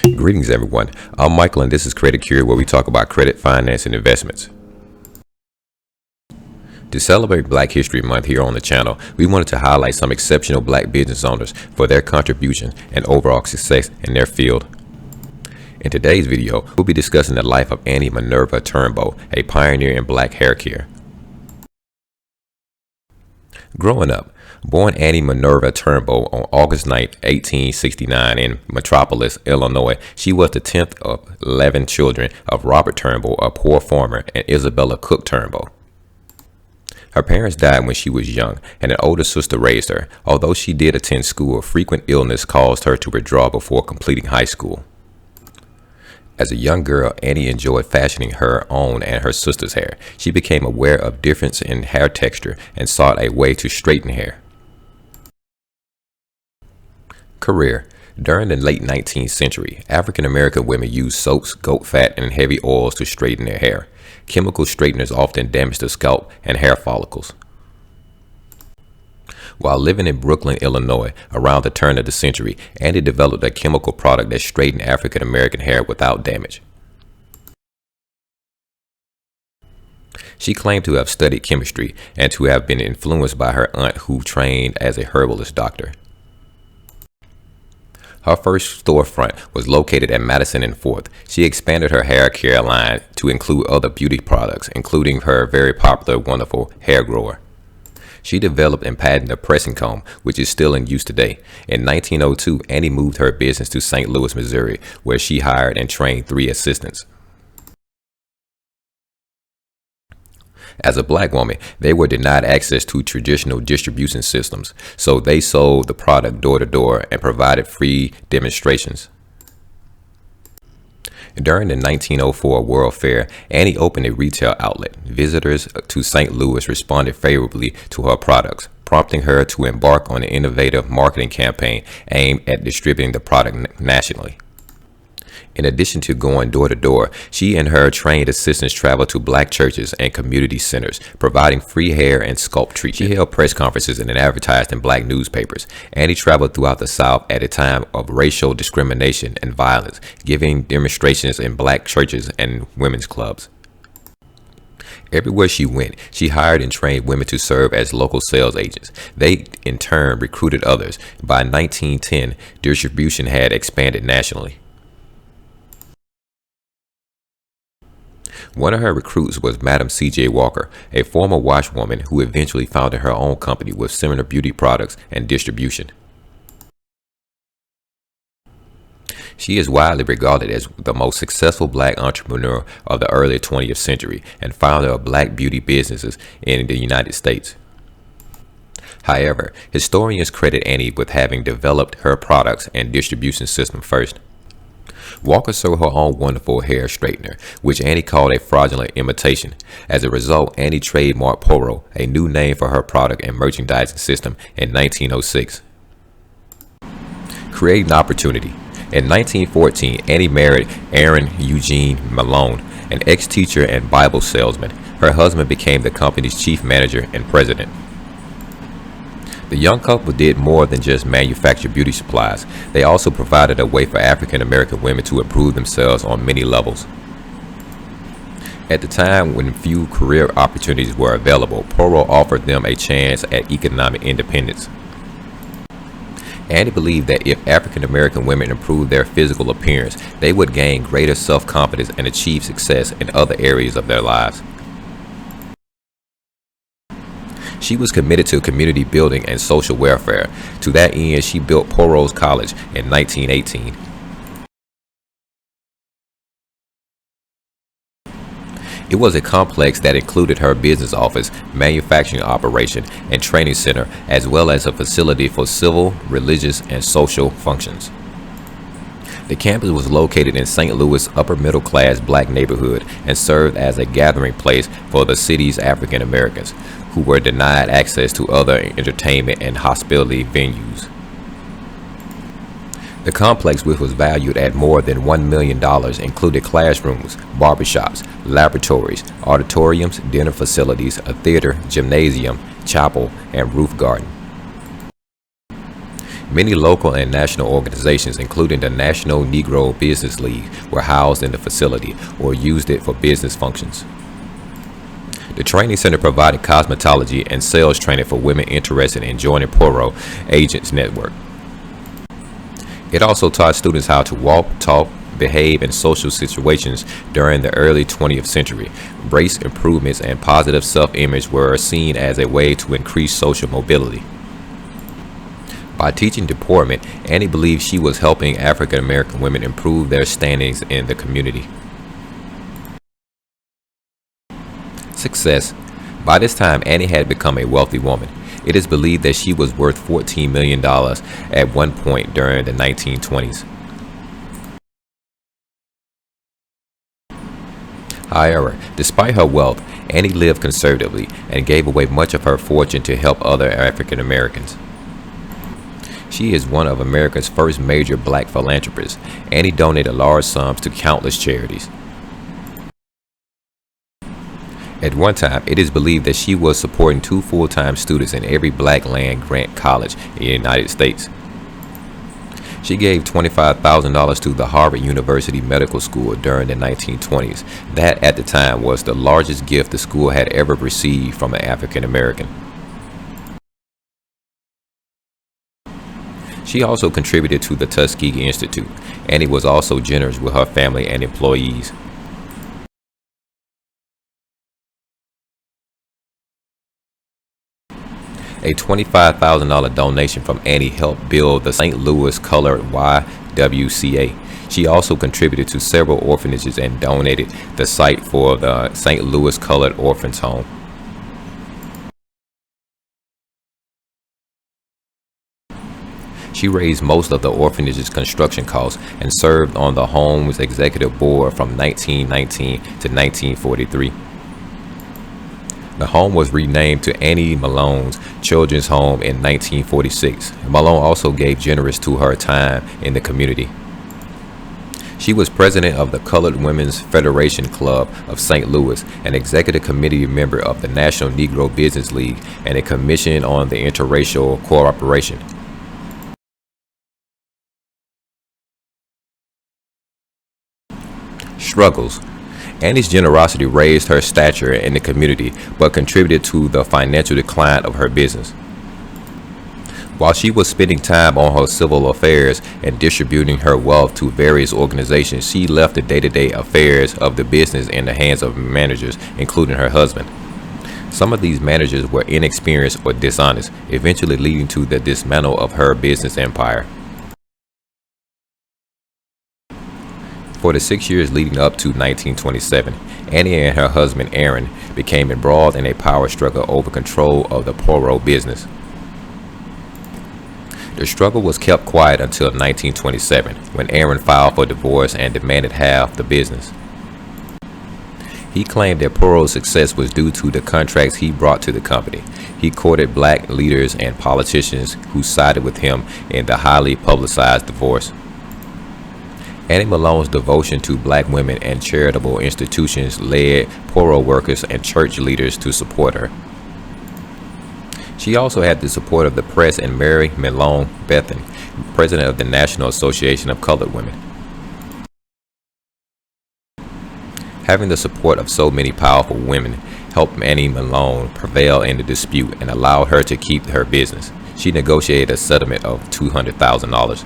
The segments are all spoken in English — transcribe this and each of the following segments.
Greetings everyone, I'm Michael and this is Credit Kuri, where we talk about credit, finance, and investments. To celebrate Black History Month here on the channel, we wanted to highlight some exceptional Black business owners for their contribution and overall success in their field. In today's video, we'll be discussing the life of Annie Minerva Turnbo, a pioneer in Black hair care. Growing up, born Annie Minerva Turnbo on August 9, 1869 in Metropolis, Illinois, she was the 10th of 11 children of Robert Turnbo, a poor farmer, and Isabella Cook Turnbo. Her parents died when she was young, and an older sister raised her. Although she did attend school, frequent illness caused her to withdraw before completing high school. As a young girl, Annie enjoyed fashioning her own and her sister's hair. She became aware of difference in hair texture and sought a way to straighten hair. Career. During the late 19th century, African American women used soaps, goat fat, and heavy oils to straighten their hair. Chemical straighteners often damaged the scalp and hair follicles. While living in Brooklyn, Illinois, around the turn of the century, Annie developed a chemical product that straightened African American hair without damage. She claimed to have studied chemistry and to have been influenced by her aunt, who trained as a herbalist doctor. Her first storefront was located at Madison and 4th. She expanded her hair care line to include other beauty products, including her very popular Wonderful Hair Grower. She developed and patented a pressing comb, which is still in use today. In 1902, Annie moved her business to St. Louis, Missouri, where she hired and trained 3 assistants. As a Black woman, they were denied access to traditional distribution systems, so they sold the product door to door and provided free demonstrations. During the 1904 World Fair, Annie opened a retail outlet. Visitors to St. Louis responded favorably to her products, prompting her to embark on an innovative marketing campaign aimed at distributing the product nationally. In addition to going door to door, she and her trained assistants traveled to Black churches and community centers, providing free hair and scalp treatment. She held press conferences and advertised in Black newspapers. Annie traveled throughout the South at a time of racial discrimination and violence, giving demonstrations in Black churches and women's clubs. Everywhere she went, she hired and trained women to serve as local sales agents. They, in turn, recruited others. By 1910, distribution had expanded nationally. One of her recruits was Madam C.J. Walker, a former washwoman who eventually founded her own company with similar beauty products and distribution. She is widely regarded as the most successful Black entrepreneur of the early 20th century and founder of Black beauty businesses in the United States. However, historians credit Annie with having developed her products and distribution system first. Walker sold her own Wonderful Hair Straightener, which Annie called a fraudulent imitation. As a result, Annie trademarked Poro, a new name for her product and merchandising system, in 1906. Creating opportunity. In 1914, Annie married Aaron Eugene Malone, an ex-teacher and Bible salesman. Her husband became the company's chief manager and president. The young couple did more than just manufacture beauty supplies. They also provided a way for African American women to improve themselves on many levels. At the time when few career opportunities were available, Poro offered them a chance at economic independence. Annie believed that if African American women improved their physical appearance, they would gain greater self-confidence and achieve success in other areas of their lives. She was committed to community building and social welfare. To that end, she built Poro's College in 1918. It was a complex that included her business office, manufacturing operation, and training center, as well as a facility for civil, religious, and social functions. The campus was located in St. Louis' upper-middle-class Black neighborhood and served as a gathering place for the city's African Americans, who were denied access to other entertainment and hospitality venues. The complex, which was valued at more than $1 million, included classrooms, barbershops, laboratories, auditoriums, dinner facilities, a theater, gymnasium, chapel, and roof garden. Many local and national organizations, including the National Negro Business League, were housed in the facility or used it for business functions. The training center provided cosmetology and sales training for women interested in joining Poro Agents Network. It also taught students how to walk, talk, behave in social situations during the early 20th century. Race improvements and positive self-image were seen as a way to increase social mobility. By teaching deportment, Annie believed she was helping African American women improve their standings in the community. Success. By this time, Annie had become a wealthy woman. It is believed that she was worth $14 million at one point during the 1920s. However, despite her wealth, Annie lived conservatively and gave away much of her fortune to help other African Americans. She is one of America's first major black philanthropists. Annie donated large sums to countless charities. At one time, it is believed that she was supporting 2 full-time students in every black land-grant college in the United States. She gave $25,000 to the Harvard University Medical School during the 1920s. That, at the time, was the largest gift the school had ever received from an African American. She also contributed to the Tuskegee Institute. Annie was also generous with her family and employees. A $25,000 donation from Annie helped build the St. Louis Colored YWCA. She also contributed to several orphanages and donated the site for the St. Louis Colored Orphans Home. She raised most of the orphanage's construction costs and served on the home's executive board from 1919 to 1943. The home was renamed to Annie Malone's Children's Home in 1946. Malone also gave generous to her time in the community. She was president of the Colored Women's Federation Club of St. Louis, an executive committee member of the National Negro Business League, and a commission on the interracial cooperation. Struggles. Annie's generosity raised her stature in the community, but contributed to the financial decline of her business. While she was spending time on her civil affairs and distributing her wealth to various organizations, she left the day-to-day affairs of the business in the hands of managers, including her husband. Some of these managers were inexperienced or dishonest, eventually leading to the dismantle of her business empire. For the 6 years leading up to 1927, Annie and her husband Aaron became embroiled in a power struggle over control of the Poro business. The struggle was kept quiet until 1927, when Aaron filed for divorce and demanded half the business. He claimed that Poro's success was due to the contracts he brought to the company. He courted black leaders and politicians who sided with him in the highly publicized divorce. Annie Malone's devotion to black women and charitable institutions led Poro workers and church leaders to support her. She also had the support of the press and Mary Malone Bethan, president of the National Association of Colored Women. Having the support of so many powerful women helped Annie Malone prevail in the dispute and allowed her to keep her business. She negotiated a settlement of $200,000.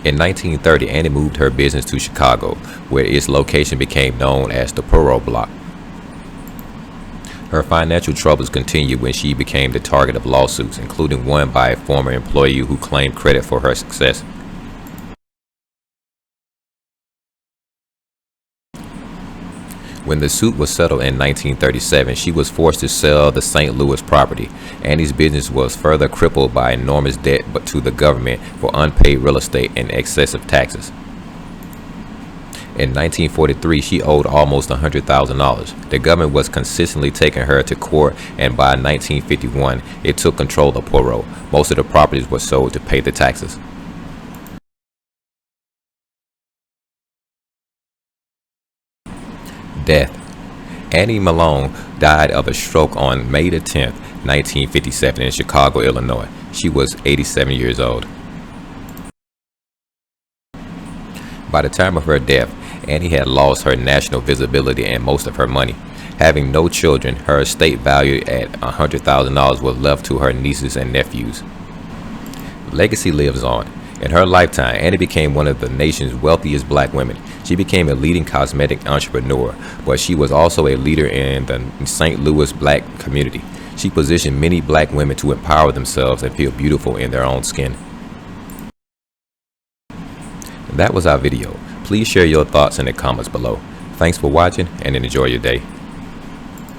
In 1930, Annie moved her business to Chicago, where its location became known as the Poro Block. Her financial troubles continued when she became the target of lawsuits, including one by a former employee who claimed credit for her success. When the suit was settled in 1937, she was forced to sell the St. Louis property. Annie's business was further crippled by enormous debt to the government for unpaid real estate and excessive taxes. In 1943, she owed almost $100,000. The government was consistently taking her to court, and by 1951, it took control of Poro. Most of the properties were sold to pay the taxes. Death. Annie Malone died of a stroke on May 10, 1957 in Chicago, Illinois. She was 87 years old. By the time of her death, Annie had lost her national visibility and most of her money. Having no children, her estate valued at $100,000 was left to her nieces and nephews. Legacy lives on. In her lifetime, Annie became one of the nation's wealthiest black women. She became a leading cosmetic entrepreneur, but she was also a leader in the St. Louis black community. She positioned many black women to empower themselves and feel beautiful in their own skin. That was our video. Please share your thoughts in the comments below. Thanks for watching and enjoy your day.